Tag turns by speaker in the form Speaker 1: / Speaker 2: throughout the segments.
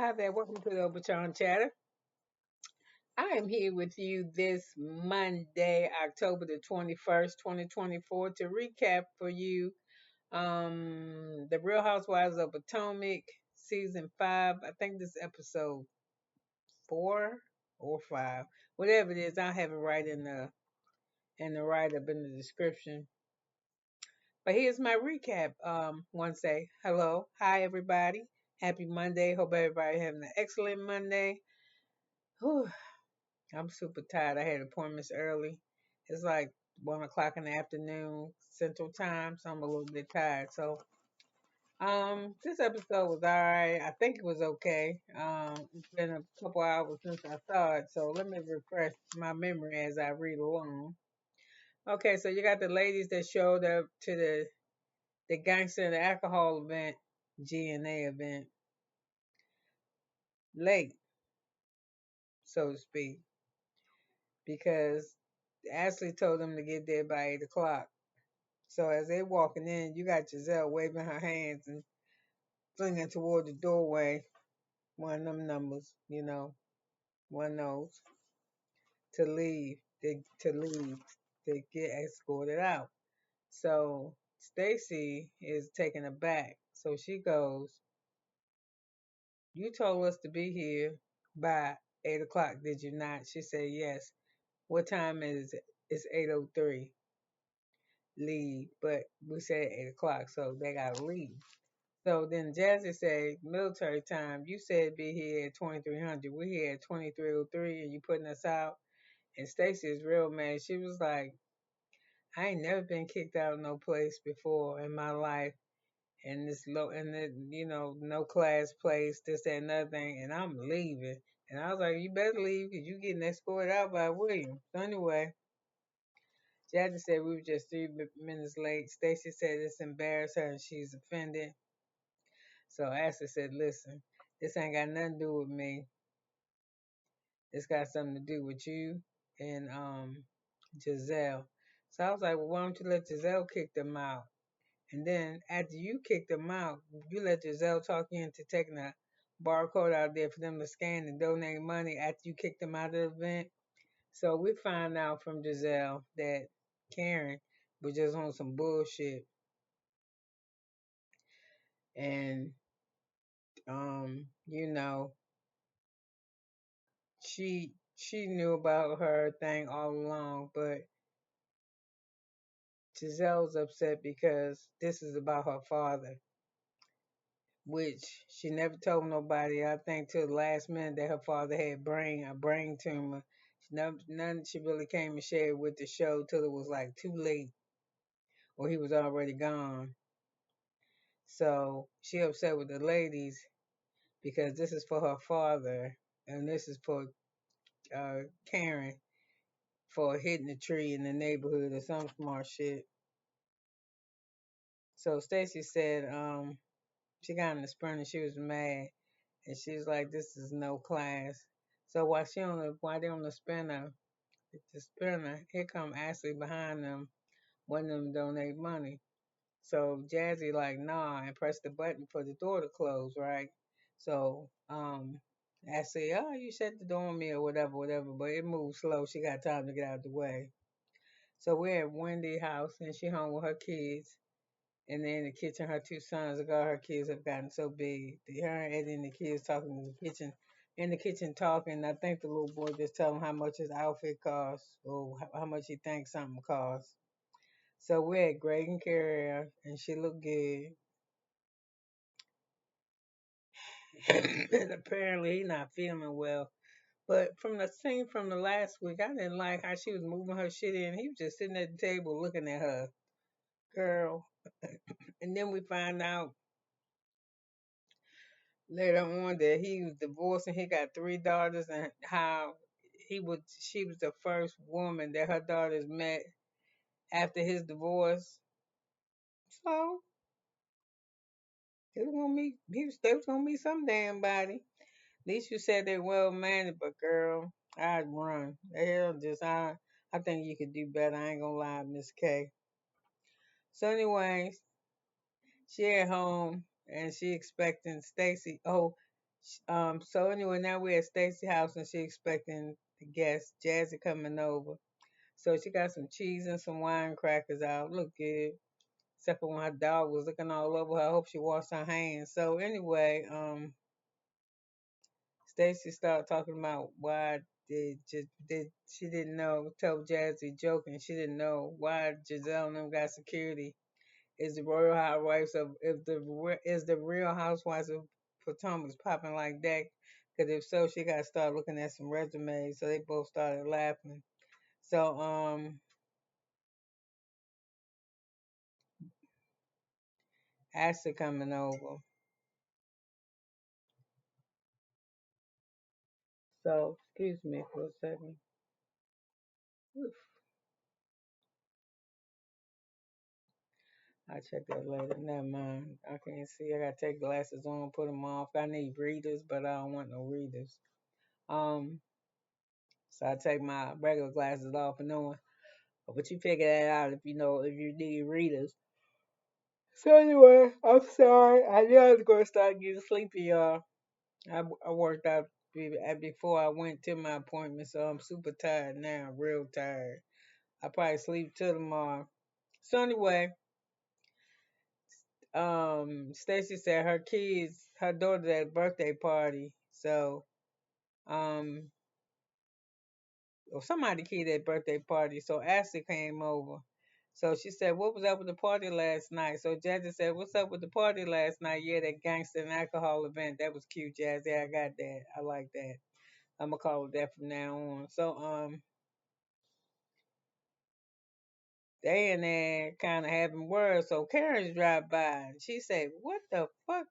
Speaker 1: Hi there, welcome to the Obachanchatter. I am here with you this Monday, October the 21st, 2024, to recap for you The Real Housewives of Potomac, Season 5. I think this is episode 4 or 5. Whatever it is, I'll have it right in the write-up in the description. But here's my recap. Want to say hello, hi everybody. Happy Monday. Hope everybody having an excellent Monday. Whew. I'm super tired. I had appointments early. It's like 1 o'clock in the afternoon Central Time, so I'm a little bit tired. So, this episode was alright. I think it was okay. It's been a couple hours since I saw it, so let me refresh my memory as I read along. Okay, so you got the ladies that showed up to the gangster and the alcohol event, GNA event, late, so to speak, because Ashley told them to get there by 8 o'clock. So as they walking in, you got Gizelle waving her hands and flinging toward the doorway. One of them numbers, one knows to leave to get escorted out. So Stacy is taken aback. So she goes, "You told us to be here by 8 o'clock, did you not?" She said, "Yes." "What time is it?" "It's 8:03. Leave." But we said 8 o'clock, so they gotta leave. So then Jazzy said, "Military time. You said be here at 2300. We here at 2303, and you putting us out." And Stacy is real mad. She was like, "I ain't never been kicked out of no place before in my life, and this low and the no class place, this that, and another thing, and I'm leaving." And I was like, "You better leave, because you getting escorted out by William." So anyway, Jazzy said we were just 3 minutes late. Stacy said it's embarrassed her and she's offended. So Ashley said, "Listen, this ain't got nothing to do with me. It's got something to do with you and Gizelle." So I was like, "Well, why don't you let Gizelle kick them out? And then after you kick them out, you let Gizelle talk you into taking a barcode out there for them to scan and donate money after you kick them out of the event." So we find out from Gizelle that Karen was just on some bullshit, and you know, she knew about her thing all along, but Giselle's upset because this is about her father, which she never told nobody. I think till the last minute that her father had a brain tumor. None she really came and shared with the show till it was like too late, or he was already gone. So she upset with the ladies because this is for her father, and this is for Karen for hitting a tree in the neighborhood or some smart shit. So Stacy said, she got in the sprint and she was mad, and she was like, "This is no class." So while they on the sprinter, here come Ashley behind them, wanting them to donate money. So Jazzy like, "Nah," and pressed the button for the door to close, right? So Ashley, "Oh, you shut the door on me," or whatever, whatever. But it moved slow. She got time to get out of the way. So we're at Wendy's house, and she home with her kids. And then in the kitchen, her two sons, her kids have gotten so big. Her and Eddie and the kids talking in the kitchen talking. I think the little boy just tell him how much his outfit costs, or how much he thinks something costs. So we're at Greg and Carrie, and she looked good. And apparently he not feeling well. But from the scene from the last week, I didn't like how she was moving her shit in. He was just sitting at the table looking at her. Girl. And then we find out later on that he was divorced and he got 3 daughters, and how she was the first woman that her daughters met after his divorce. So they was gonna meet some damn body. At least you said they well mannered, but girl, I'd run. The hell, I think you could do better. I ain't gonna lie, Miss K. So anyways, she at home and she expecting Stacy. Oh, So anyway, now we're at Stacy's house and she expecting the guest, Jazzy, coming over. So she got some cheese and some wine crackers out. Look good. Except for when her dog was looking all over her. I hope she washed her hands. So anyway, Stacy started talking about why did she didn't know, told Jazzy joking, she didn't know why Gizelle and them got security. Is the Royal Housewives of if the is the Real Housewives of Potomac's popping like that? Because if so, she got to start looking at some resumes. So they both started laughing. So Ashley coming over. So excuse me for a second. Oof, I'll check that later. Never mind. I can't see. I gotta take glasses on, put them off. I need readers, but I don't want no readers. Um, so I take my regular glasses off and on. But you figure that out if you know if you need readers. So anyway, I'm sorry. I knew I was gonna start getting sleepy, y'all. I worked out before I went to my appointment, so I'm super tired now, real tired. I probably sleep till tomorrow. So anyway, Stacy said her daughter's at a birthday party. So um, or somebody kid at birthday party. So Ashley came over. So she said, "What was up with the party last night?" So Jazzy said, "What's up with the party last night?" Yeah, that gangster and alcohol event. That was cute, Jazzy. I got that. I like that. I'm gonna call it that from now on. So they in there kind of having words. So Karen's drive by and she said, what the fuck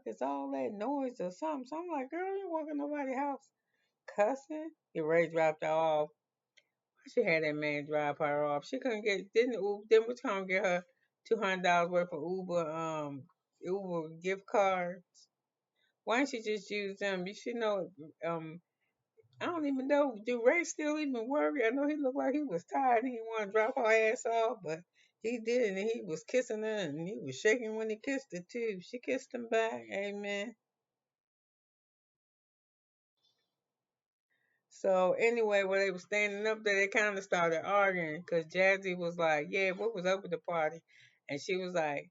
Speaker 1: is all that noise or something?" So I'm like, "Girl, you walking nobody's house cussing?" The Ray dropped her off. She had that man drive her off. She couldn't get didn't was gonna get her $200 worth of Uber gift cards. Why don't she just use them? You should know. I don't even know. Do Ray still even worry? I know he looked like he was tired. He didn't want to drop her ass off, but he did, and he was kissing her, and he was shaking when he kissed her too. She kissed him back. Amen. So anyway, when they were standing up there, they kind of started arguing because Jazzy was like, "Yeah, what was up with the party?" And she was like,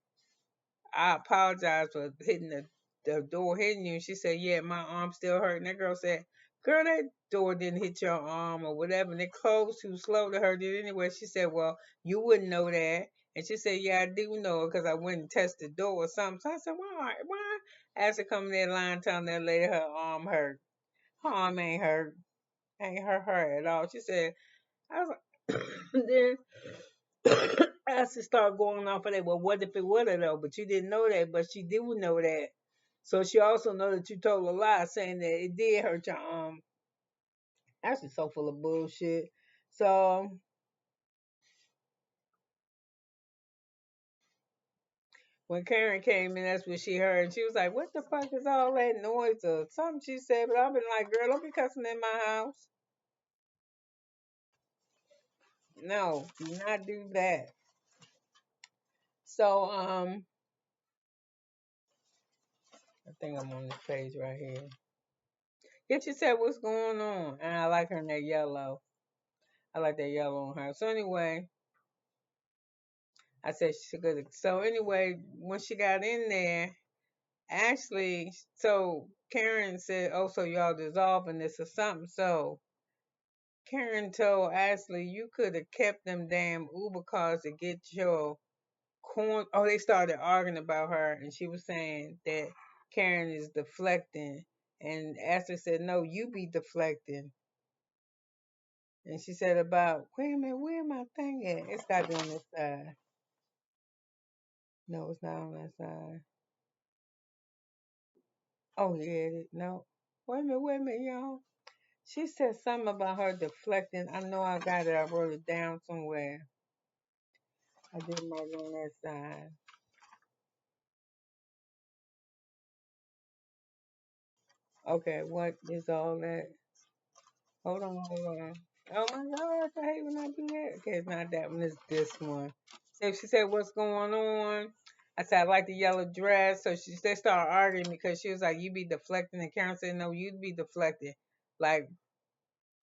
Speaker 1: "I apologize for hitting the door, hitting you." And she said, "Yeah, my arm still hurt." And that girl said, "Girl, that door didn't hit your arm or whatever." And it closed too slow to hurt it anyway. She said, "Well, you wouldn't know that." And she said, "Yeah, I do know it because I went and tested the door or something." So I said, Why? After coming there lying telling that lady her arm hurt. Her arm ain't hurt. Ain't hurt her at all. She said, I was like, then as to start going off of that. Well, what if it would have though? But you didn't know that, but she do know that. So she also know that you told a lie saying that it did hurt your arm. That's just so full of bullshit. So when Karen came in, that's what she heard. She was like, "What the fuck is all that noise?" Or something she said. But I've been like, "Girl, don't be cussing in my house. No, do not do that." So I think I'm on this page right here. Yeah, she said, "What's going on?" And I like her in that yellow. I like that yellow on her. So anyway, I said she could. So anyway, when she got in there, Ashley, so Karen said, "Oh, so y'all dissolving this or something?" So Karen told Ashley, "You could have kept them damn Uber cars to get your corn." Oh, they started arguing about her, and she was saying that Karen is deflecting, and Ashley said, "No, you be deflecting." And she said about, "Wait a minute, where my thing at? It's got to be on this side." No, it's not on that side. Oh, yeah, no. Wait a minute, y'all. She said something about her deflecting. I know I got it. I wrote it down somewhere. I did mark it on that side. Okay, what is all that? Hold on, hold on. Oh my gosh, I hate when I do that. Okay, it's not that one, it's this one. So she said, "What's going on?" I said, I like the yellow dress. So they started arguing because she was like, you be deflecting. And Karen said, no, you'd be deflecting. Like,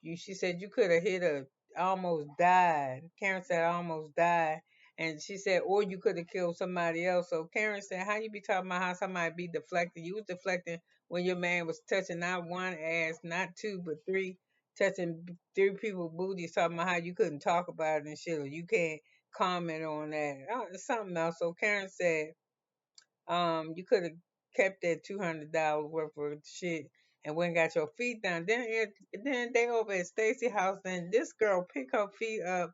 Speaker 1: she said you could have hit her, almost died. Karen said I almost died. And she said, or you could have killed somebody else. So Karen said, how you be talking about how somebody be deflecting? You was deflecting when your man was touching not one ass, not two, but three, touching three people booties, talking about how you couldn't talk about it and shit, or you can't comment on that. Oh, it's something else. So Karen said, you could have kept that $200 worth of shit and went and got your feet done. Then they over at Stacy house, and this girl pick her feet up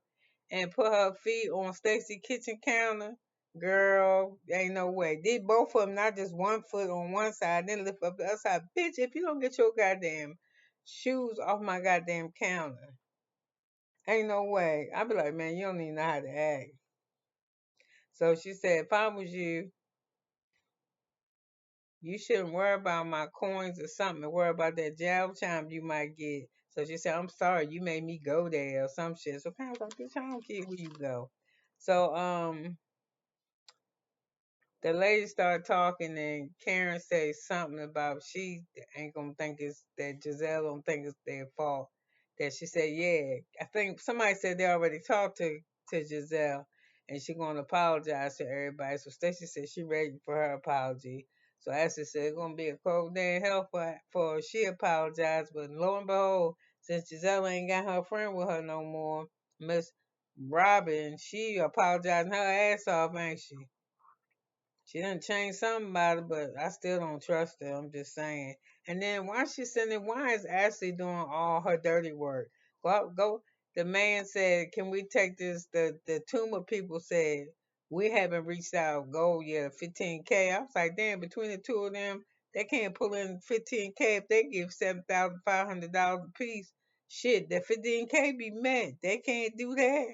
Speaker 1: and put her feet on Stacy kitchen counter. Girl, ain't no way. Did both of them, not just one foot on one side, then lift up the other side. Bitch, if you don't get your goddamn shoes off my goddamn counter, ain't no way. I'd be like, man, you don't even know how to act. So she said, if I was you, you shouldn't worry about my coins or something. Worry about that jail time you might get. So she said, I'm sorry, you made me go there or some shit. So kind of like, bitch, I don't care where you go. So the lady started talking, and Karen said something about she ain't gonna think it's that Gizelle don't think it's their fault. That she said, yeah, I think somebody said they already talked to Gizelle, and she gonna apologize to everybody. So Stacey said she ready for her apology. So Ashley said it's gonna be a cold day in hell for she apologized, but lo and behold, since Gizelle ain't got her friend with her no more, Miss Robin, she apologizing her ass off, ain't she? She done changed something about it, but I still don't trust her. I'm just saying. And then why she sending? Why is Ashley doing all her dirty work? Go. The man said, "Can we take this?" The tumor people said we haven't reached our goal yet, 15K. I was like, damn. Between the two of them, they can't pull in 15K if they give $7,500 a piece. Shit, that 15K be met. They can't do that.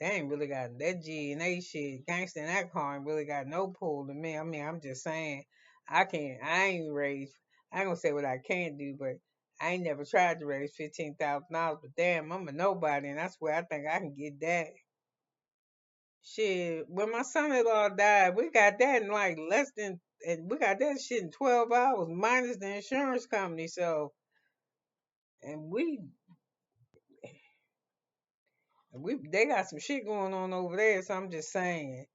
Speaker 1: They ain't really got that G and A shit. Gangsta and that car ain't really got no pull to me. I mean, I'm just saying, I ain't raised, I ain't gonna say what I can't do, but I ain't never tried to raise $15,000. But damn, I'm a nobody, and that's where I think I can get that. Shit, when my son-in-law died, we got that in like less than, and we got that shit in 12 hours, minus the insurance company. So, and they got some shit going on over there. So I'm just saying.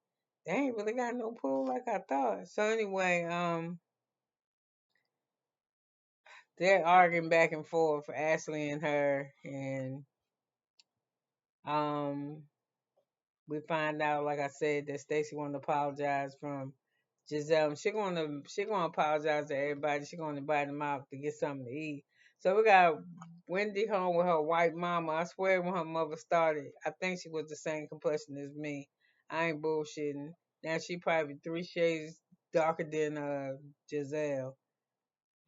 Speaker 1: They ain't really got no pool like I thought. So anyway, they're arguing back and forth, Ashley and her, and um, we find out, like I said, that Stacey want to apologize from Gizelle. She gonna apologize to everybody. She gonna invite them out to get something to eat. So we got Wendy home with her white mama. I swear when her mother started, I think she was the same complexion as me. I ain't bullshitting. Now she probably 3 shades darker than Gizelle.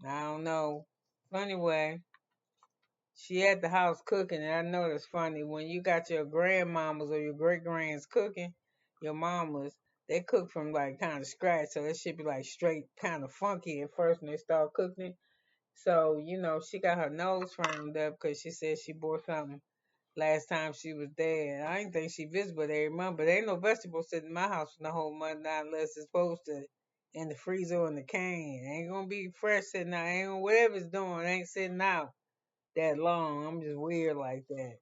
Speaker 1: I don't know. Anyway, she at the house cooking, and I know that's funny. When you got your grandmamas or your great grands cooking, your mamas, they cook from like kind of scratch, so that should be like straight kind of funky at first when they start cooking it. So, she got her nose framed up because she said she bought something last time she was there. I didn't think she visited but every month, but ain't no vegetables sitting in my house for the whole month now unless it's supposed to in the freezer or in the can. Ain't gonna be fresh sitting out. Ain't gonna, whatever it's doing, ain't sitting out that long. I'm just weird like that.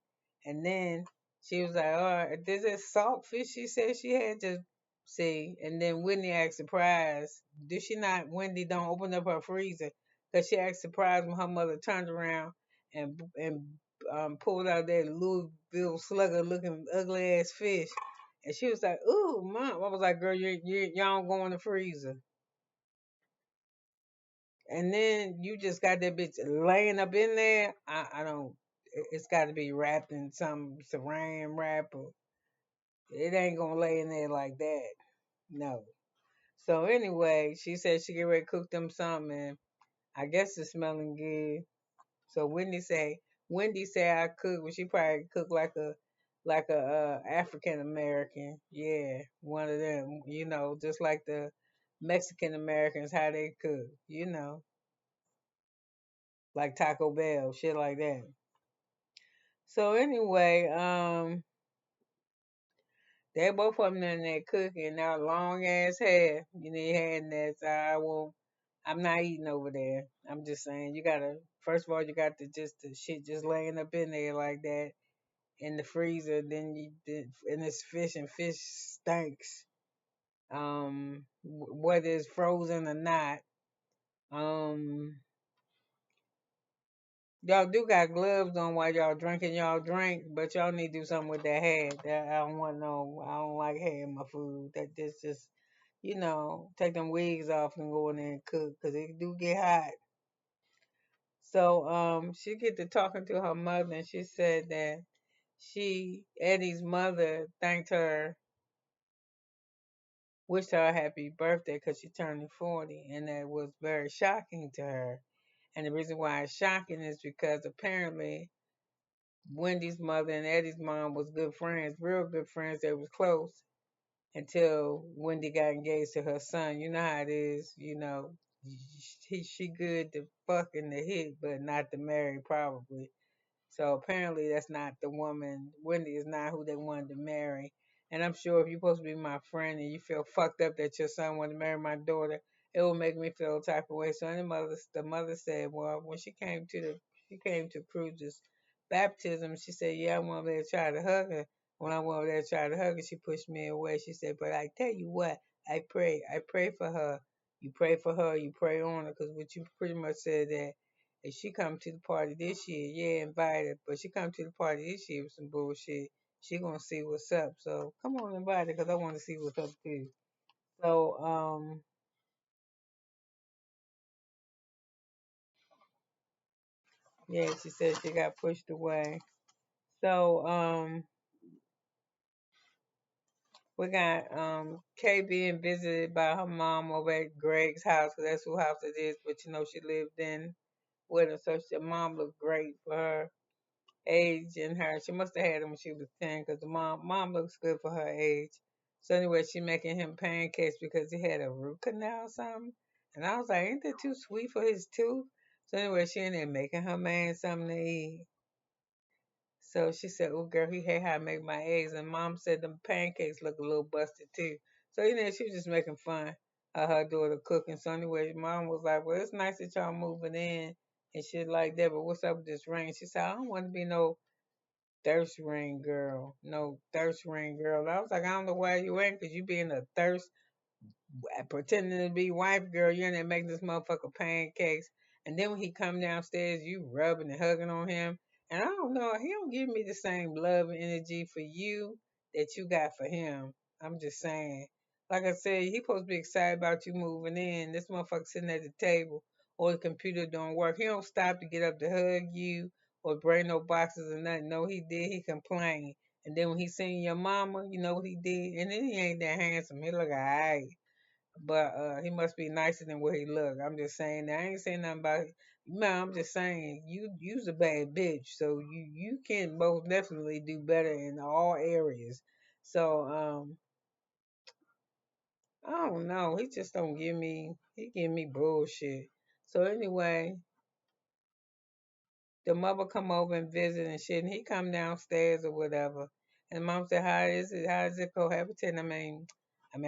Speaker 1: And then she was like, "Oh, this is saltfish." She said she had to see. And then Whitney asked surprise. Did she not? Wendy don't open up her freezer because she asked surprise when her mother turned around and pulled out that Louisville slugger looking ugly ass fish. And she was like, "Ooh, mom." I was like, "Girl, y'all don't go in the freezer." And then you just got that bitch laying up in there. I don't. It's got to be wrapped in some saran wrap, or it ain't gonna lay in there like that. No. So anyway, she said she get ready to cook them something, and I guess it's smelling good. So Wendy say I cook, but she probably cook like a African American. Yeah, one of them. Just like the Mexican Americans how they cook. Like Taco Bell, shit like that. So anyway, They both of them in there cooking. Now long ass hair. You need hair in there. So I won't. I'm not eating over there. I'm just saying you gotta. First of all, you got to just the shit just laying up in there like that in the freezer. Then and it's fish and fish stinks. Whether it's frozen or not. Um, y'all do got gloves on while y'all drinking y'all drink, but y'all need to do something with that hair. That I don't want no. I don't like hair in my food. That just take them wigs off and go in there and cook because it do get hot. So she get to talking to her mother and she said that Eddie's mother thanked her, wished her a happy birthday because she turning 40, and that was very shocking to her. And the reason why it's shocking is because apparently Wendy's mother and Eddie's mom was good friends, real good friends. They was close until Wendy got engaged to her son. You know how it is. She good to fuck and to hit, but not to marry probably. So apparently that's not the woman. Wendy is not who they wanted to marry. And I'm sure if you're supposed to be my friend and you feel fucked up that your son wanted to marry my daughter, it will make me feel a type of way. So the mother said, well, when she came to Cruz's baptism, she said, yeah, I went over there to try to hug her. When I went over there to try to hug her, she pushed me away. She said, but I tell you what, I pray for her. You pray for her, you pray on her, because what you pretty much said that if she come to the party this year, yeah, invite her. But she come to the party this year with some bullshit, she gonna see what's up. So come on, invite her, cause I want to see what's up too. So yeah, she said she got pushed away. So we got Kay being visited by her mom over at Greg's house, 'cause that's who house it is. But she lived in with her, so her mom looked great for her age and her. She must have had him when she was 10 because the mom looks good for her age. So anyway, she making him pancakes because he had a root canal or something. And I was like, ain't that too sweet for his tooth? So anyway, she in there making her man something to eat. So she said, oh girl, he hate how I make my eggs. And mom said the pancakes look a little busted too. So she was just making fun of her daughter cooking. So anyway, mom was like, well, it's nice that y'all moving in and shit like that, but what's up with this ring? She said, I don't want to be no thirst ring girl. No thirst ring girl. I was like, I don't know why you ain't, because you being a thirst, pretending to be wife girl. You in there making this motherfucker pancakes. And then when he come downstairs, you rubbing and hugging on him. And I don't know, he don't give me the same love and energy for you that you got for him. I'm just saying. Like I said, he supposed to be excited about you moving in. This motherfucker sitting at the table or the computer don't work. He don't stop to get up to hug you or bring no boxes or nothing. No, he did. He complained. And then when he seen your mama, you know what he did? And then he ain't that handsome. He look alright. But he must be nicer than what he look. I'm just saying that. I ain't saying nothing about man, I'm just saying you's a bad bitch. So you can most definitely do better in all areas. So I don't know. He just don't give me bullshit. So anyway, the mother come over and visit and shit, and he come downstairs or whatever. And mom said, "How is it? How is it cohabiting?" I mean,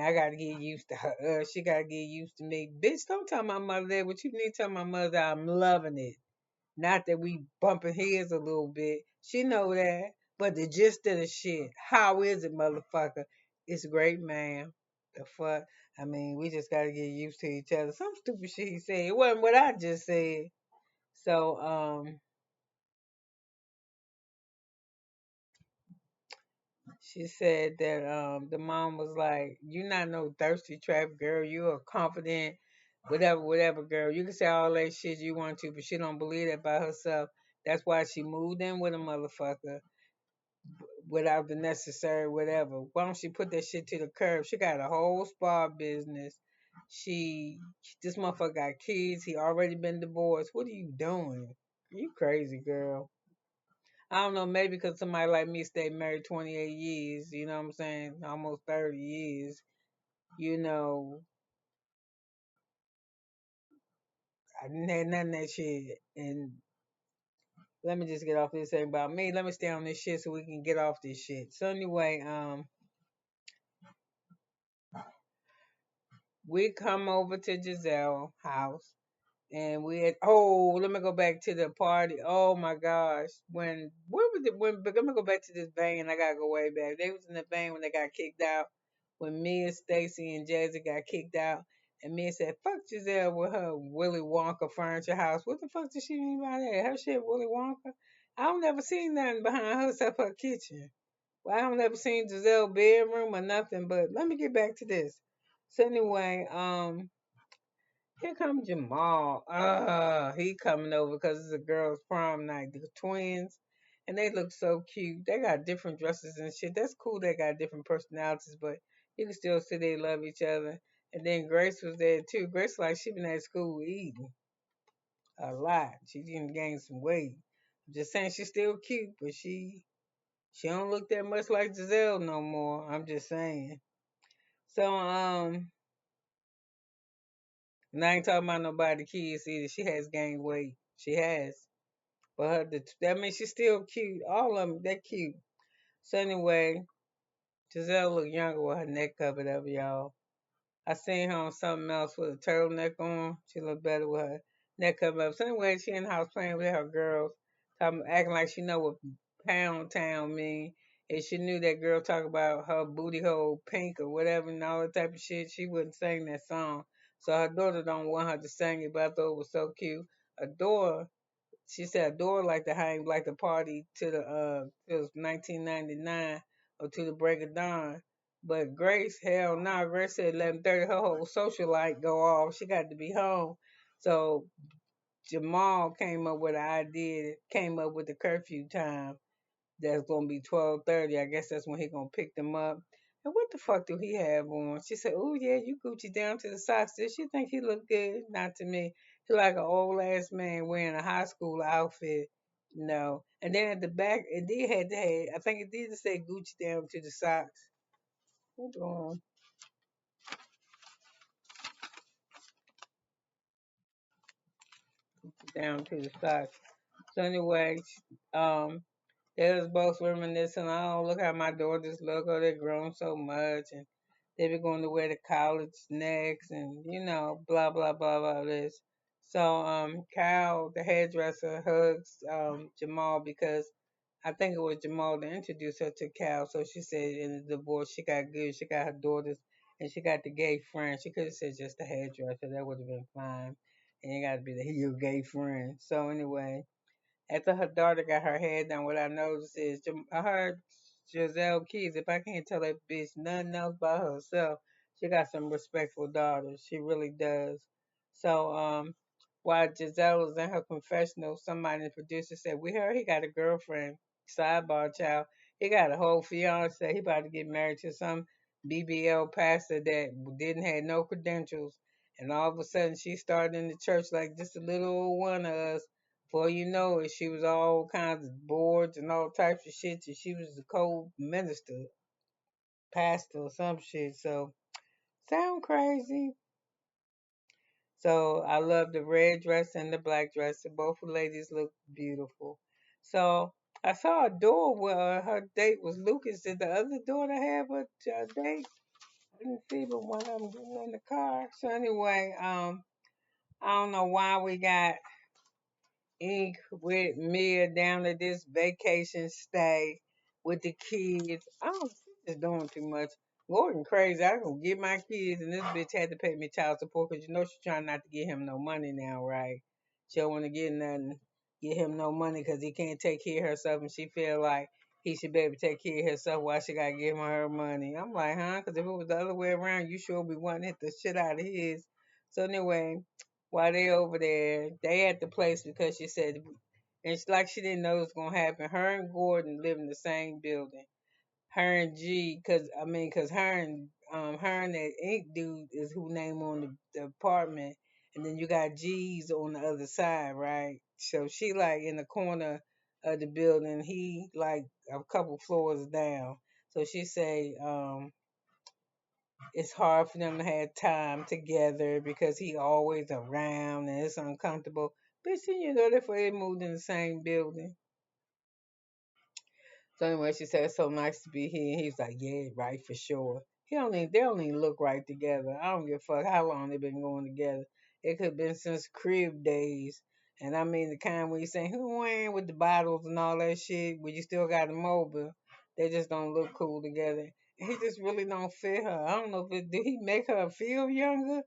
Speaker 1: I gotta get used to her. She gotta get used to me. Bitch, don't tell my mother that. What you need to tell my mother, I'm loving it. Not that we bumping heads a little bit. She know that. But the gist of the shit, how is it, motherfucker? It's great, man. The fuck? I mean, we just gotta get used to each other. Some stupid shit he said. It wasn't what I just said. So, she said that the mom was like, "You not no thirsty trap girl. You a confident, whatever girl. You can say all that shit you want to, but she don't believe that by herself. That's why she moved in with a motherfucker without the necessary whatever. Why don't she put that shit to the curb? She got a whole spa business. She this motherfucker got kids. He already been divorced. What are you doing? You crazy girl." I don't know, maybe because somebody like me stayed married 28 years, you know what I'm saying? Almost 30 years. You know, I didn't have none of that shit. And let me just get off this thing about me. Let me stay on this shit so we can get off this shit. So anyway, we come over to Gizelle house. And we had, oh, let me go back to the party. Oh my gosh. When was it when but let me go back to this van. I gotta go way back. They was in the van when they got kicked out. When Mia, Stacy, and Jazzy got kicked out. And Mia said, fuck Gizelle with her Willy Wonka furniture house. What the fuck did she mean by that? Her shit Willy Wonka? I don't never seen nothing behind her except her kitchen. Well, I don't never seen Giselle bedroom or nothing, but let me get back to this. So anyway, here comes Jamal. He coming over because it's a girls' prom night. The twins, and they look so cute. They got different dresses and shit. That's cool. They got different personalities, but you can still see they love each other. And then Grace was there too. Grace like she been at school eating a lot. She didn't gain some weight. I'm just saying she's still cute, but she don't look that much like Giselle no more. I'm just saying. So and I ain't talking about nobody kids either. She has gained weight. She has. But that means she's still cute. All of them, they're cute. So anyway, Giselle look younger with her neck covered up, y'all. I seen her on something else with a turtleneck on. She look better with her neck covered up. So anyway, she in the house playing with her girls, acting like she know what Pound Town mean. If she knew that girl talk about her booty hole pink or whatever and all that type of shit, she wouldn't sing that song. So her daughter don't want her to sing it, but I thought it was so cute. Adore She said Dora like to hang like to party to the it was 1999 or to the break of dawn. But Grace, hell no, Grace said 11:30 her whole social light go off. She got to be home. So Jamal came up with an idea, came up with the curfew time that's gonna be 12:30. I guess that's when he gonna pick them up. And what the fuck do he have on? She said, "Oh yeah, you Gucci down to the socks." Did she think he looked good? Not to me. He like an old ass man wearing a high school outfit. No. And then at the back, it did had to have. I think it did say Gucci down to the socks. Hold on, down to the socks. So anyway, um, they was both reminiscing. Oh, look how my daughters look. Oh, they've grown so much, and they be going to wear to college next, and blah blah blah blah this. So Kyle, the hairdresser, hugs Jamal because I think it was Jamal that introduced her to Cal. So she said in the divorce she got good. She got her daughters, and she got the gay friend. She could have said just the hairdresser. That would have been fine. And it got to be your gay friend. So anyway. After her daughter got her hair done, what I noticed is I heard Giselle Keys. If I can't tell that bitch nothing else about herself, she got some respectful daughters. She really does. So while Giselle was in her confessional, somebody in the producer said, "We heard he got a girlfriend." Sidebar, child. He got a whole fiance. He about to get married to some BBL pastor that didn't have no credentials. And all of a sudden, she started in the church like just a little old one of us. Before you know it, she was all kinds of boards and all types of shit. And she was the co-minister, pastor, or some shit. So, sound crazy. So, I love the red dress and the black dress. Both ladies look beautiful. So, I saw a door where her date was Lucas. Did the other daughter have a date? I didn't see, but one of them getting in the car. So, anyway, I don't know why we got Ink with Mia down at this vacation stay with the kids. I don't she's just doing too much. Gordon crazy. I gonna get my kids and this bitch had to pay me child support because she's trying not to get him no money now, right? She don't want to get nothing, get him no money because he can't take care of herself and she feel like he should be able to take care of herself. Why she gotta give him her money? I'm like, huh? Because if it was the other way around, you sure be wanting to hit the shit out of his. So anyway, while they over there, they at the place because she said, and it's like she didn't know it was gonna happen. Her and Gordon live in the same building. Her and G, cause her and that Ink dude is who name on the apartment, and then you got G's on the other side, right? So she like in the corner of the building. He like a couple floors down. So she say, it's hard for them to have time together because he always around and it's uncomfortable. But then that's why they moved in the same building. So anyway, she said it's so nice to be here. He's like, yeah, right, for sure. They don't even look right together. I don't give a fuck how long they've been going together. It could have been since crib days. And I mean the kind where you say, who went with the bottles and all that shit, where you still got the mobile. They just don't look cool together. And he just really don't fit her. I don't know if did he make her feel younger?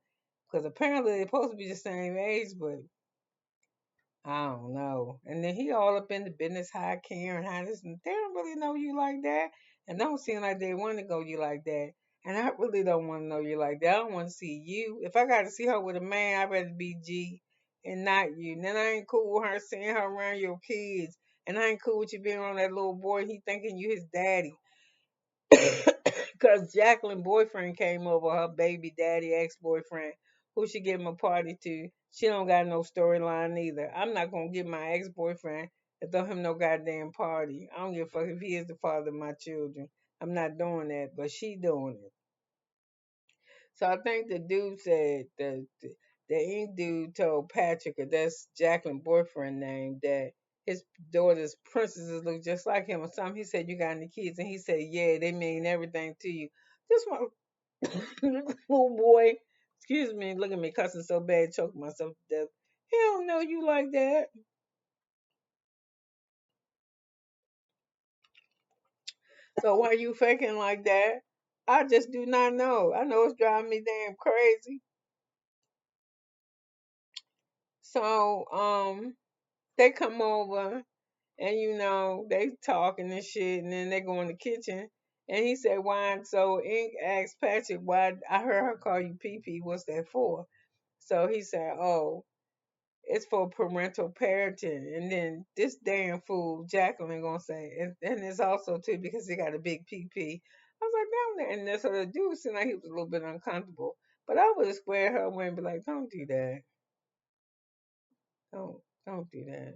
Speaker 1: Because apparently they're supposed to be the same age, but I don't know. And then he all up in the business, how Karen, how this, and they don't really know you like that. And don't seem like they want to go you like that. And I really don't want to know you like that. I don't want to see you. If I got to see her with a man, I'd rather be G and not you. And then I ain't cool with her seeing her around your kids. And I ain't cool with you being on that little boy. He thinking you his daddy. Because Jacqueline boyfriend came over, her baby daddy ex-boyfriend, who she give him a party to. She don't got no storyline either. I'm not gonna give my ex-boyfriend and throw him no goddamn party. I don't give a fuck if he is the father of my children. I'm not doing that, but she doing it. So I think the dude said the ink dude told Patrick, or that's Jacqueline's boyfriend name, that his daughter's princesses look just like him or something. He said, you got any kids? And he said, yeah, they mean everything to you. This one little boy, excuse me, look at me cussing so bad, choking myself to death. He don't know you like that. So why you faking like that? I just do not know. I know it's driving me damn crazy. So, they come over and they talking and shit, and then they go in the kitchen. And he said, "Why?" So Ink asked Patrick, "Why?" I heard her call you Pee Pee. What's that for? So he said, "Oh, it's for parental parenting." And then this damn fool Jacqueline gonna say, and it's also too because he got a big Pee Pee. I was like, "Down there," and that's what the dude seemed like he was a little bit uncomfortable. But I would have squared her away and be like, "Don't do that. Don't do that."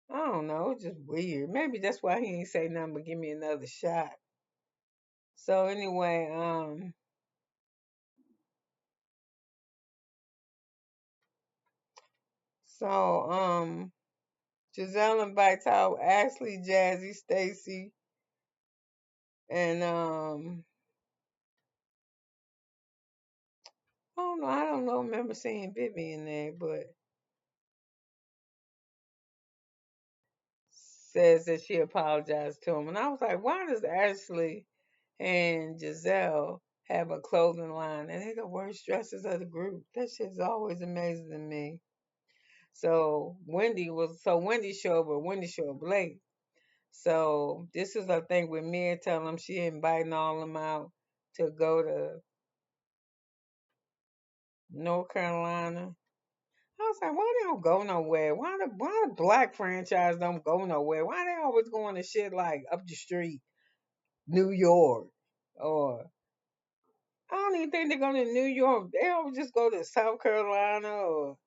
Speaker 1: I don't know. It's just weird. Maybe that's why he ain't say nothing but give me another shot. So anyway, so Gizelle invites out Ashley, Jazzy, Stacy, and I don't know. I don't know. Remember seeing Vivian there, but says that she apologized to him, and I was like, why does Ashley and Giselle have a clothing line, and they're the worst dresses of the group? That shit's always amazing to me. Wendy showed up, but Wendy showed up late. So this is a thing with Mia telling them she inviting all them out to go to North Carolina. I was like, why they don't go nowhere? Why the black franchise don't go nowhere? Why they always going to shit like up the street, New York, or I don't even think they're going to New York. They always just go to South Carolina, or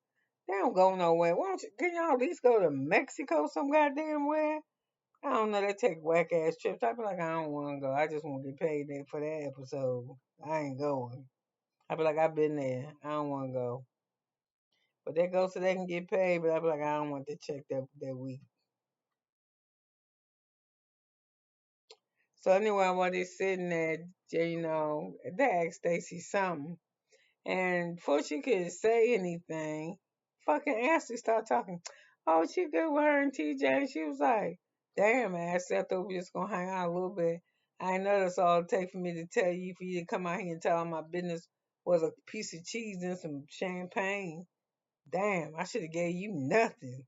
Speaker 1: they don't go nowhere. Why don't you? Can y'all at least go to Mexico some goddamn where? I don't know. They take whack ass trips. I be like, I don't want to go. I just want to get paid there for that episode. I ain't going. I be like, I've been there. I don't want to go. But they go so they can get paid. But I be like, I don't want to check that week. So anyway, while they sitting there, they asked Stacy something, and before she could say anything, fucking Ashley started talking. Oh, she good with her and TJ. She was like, "Damn, Ashley, I thought we was gonna hang out a little bit. I know that's all it take for me to tell you for you to come out here and tell all my business was a piece of cheese and some champagne. Damn, I should have gave you nothing."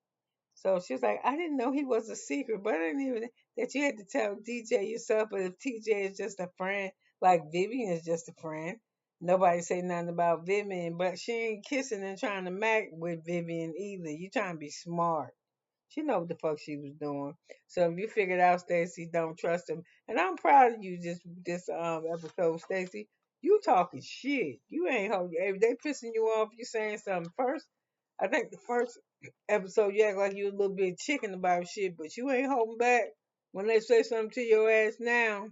Speaker 1: So she was like, I didn't know he was a secret, but I didn't even that you had to tell DJ yourself. But if TJ is just a friend, like Vivian is just a friend, nobody say nothing about Vivian. But she ain't kissing and trying to mac with Vivian either. You trying to be smart. She know what the fuck she was doing. So if you figured out Stacy don't trust him, and I'm proud of you this episode, Stacy. You talking shit. You ain't hold. If they pissing you off, you saying something first. I think the first episode you act like you a little bit chicken about shit, but you ain't holding back when they say something to your ass now.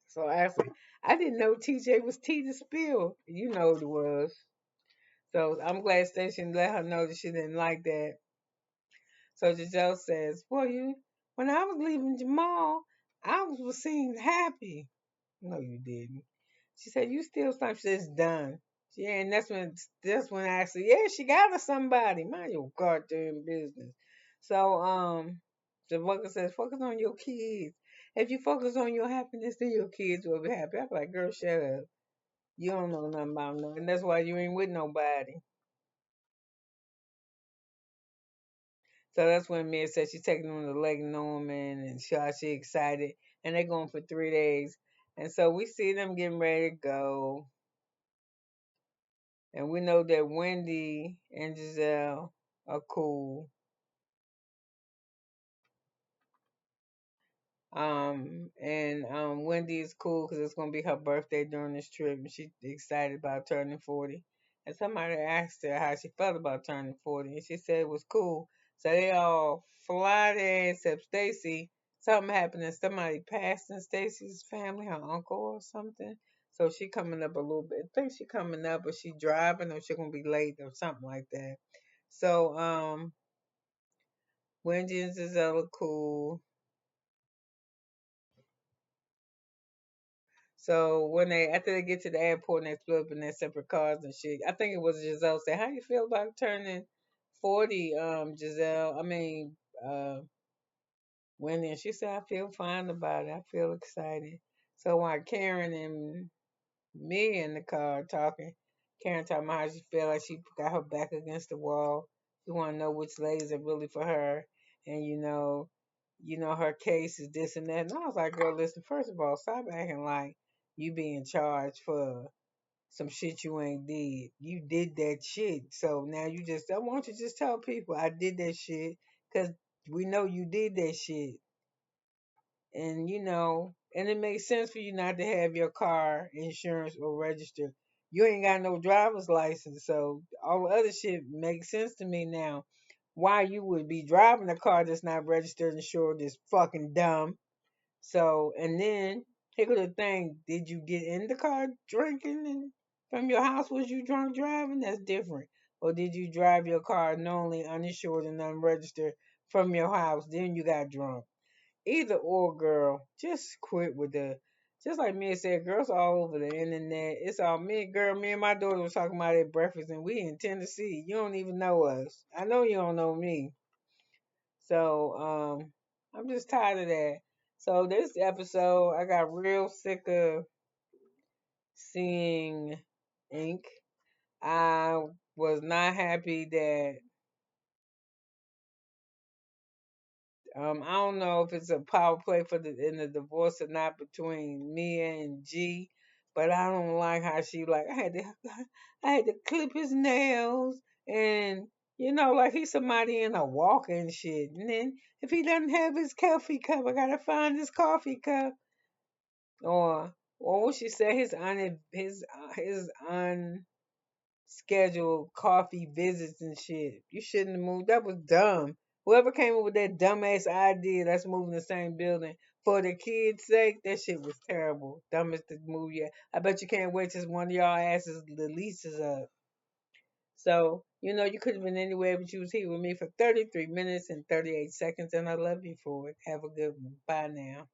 Speaker 1: So actually, I didn't know TJ was T to spill. You know it was. So I'm glad Station let her know that she didn't like that. So Giselle says, "Well, you." when I was leaving Jamal, was seemed happy. No, you didn't. She said, "You still something." She said, "It's done." Yeah, and that's when I asked her, "Yeah, she got her somebody. Mind your goddamn business." So the worker says, "Focus on your kids. If you focus on your happiness, then your kids will be happy." I'm like, "Girl, shut up. You don't know nothing about nothing. That's why you ain't with nobody." So that's when Mia said she's taking them to Lake Norman and she excited. And they're going for 3 days. And so we see them getting ready to go. And we know that Wendy and Gizelle are cool. And Wendy is cool because it's gonna be her birthday during this trip, and she's excited about turning 40. And somebody asked her how she felt about turning 40, and she said it was cool. So they all fly there except Stacy. Something happened, and somebody passed in Stacy's family, her uncle or something. So she coming up a little bit. I think she coming up, but she driving, or she gonna be late, or something like that. So Wendy and Giselle are cool. So when they after they get to the airport and they split up in their separate cars and shit, I think it was Giselle said, "How you feel about turning 40, Giselle? I mean, Wendy." And she said, "I feel fine about it. I feel excited." So while Karen and me in the car talking, Karen talking about how she feel like she got her back against the wall. She want to know which ladies are really for her, and her case is this and that. And I was like, "Girl, listen. First of all, stop acting like you being charged for some shit you ain't did. You did that shit. So now I want you to just tell people I did that shit because we know you did that shit. And it makes sense for you not to have your car insurance or registered. You ain't got no driver's license. So all the other shit makes sense to me now. Why you would be driving a car that's not registered and insured is fucking dumb. So, and then here go the thing: did you get in the car drinking and from your house? Was you drunk driving? That's different. Or did you drive your car knowingly uninsured and unregistered from your house? Then you got drunk. Either or, girl. Just quit with the. Just like me said, girls all over the internet. It's all me, girl. Me and my daughter was talking about it at breakfast, and we in Tennessee. You don't even know us. I know you don't know me. So I'm just tired of that. So this episode, I got real sick of seeing ink. I was not happy that I don't know if it's a power play for in the divorce or not between Mia and G, but I don't like how she like I had to clip his nails and like he's somebody in a walker and shit. And then if he doesn't have his coffee cup, I gotta find his coffee cup. Or what she said, his unscheduled coffee visits and shit. You shouldn't have moved. That was dumb. Whoever came up with that dumbass idea, that's moving the same building for the kids' sake, that shit was terrible. Dumbest move yet. I bet you can't wait till one of y'all asses the lease is up. So, you could have been anywhere, but you was here with me for 33 minutes and 38 seconds, and I love you for it. Have a good one. Bye now.